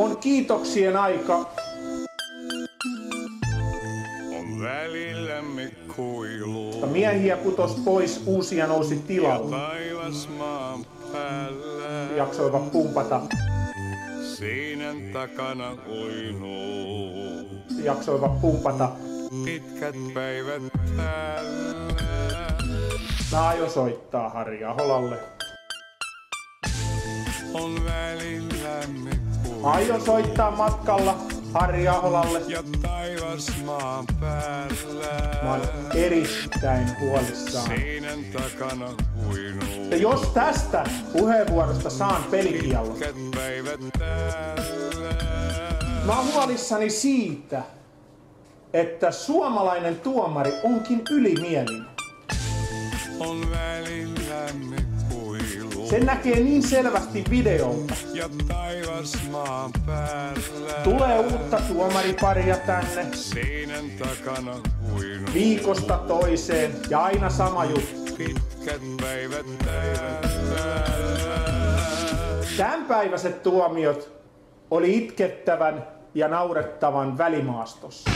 On kiitoksien aika. On välillämme kuilu. Miehiä putos pois, uusia nousi tilalle. Taivas maan päällä. Jaksoivat pumpata. Seinän takana uinuu. Jaksoivat pumpata. Pitkät päivät täällä. Mä aion soittaa Harri Aholalle. On välillämme kuilu. Aion soittaa matkalla Harri Aholalle. Ja taivas maan päällä. Mä oon erittäin huolissaan. Seinän takana uinuu. Ja jos tästä puheenvuorosta saan pelikiellon, Pitkät päivät täällä. mä oon huolissani siitä, että suomalainen tuomari onkin ylimielinen. On välillämme kuilu. Sen näkee niin selvästi videolta. Ja taivas maan päällä. Tulee uutta tuomariparia tänne Seinän takana uinuu. viikosta toiseen ja aina sama juttu. Pitkät päivät täällä. Tämänpäiväiset tuomiot oli itkettävän ja naurettavan välimaastossa.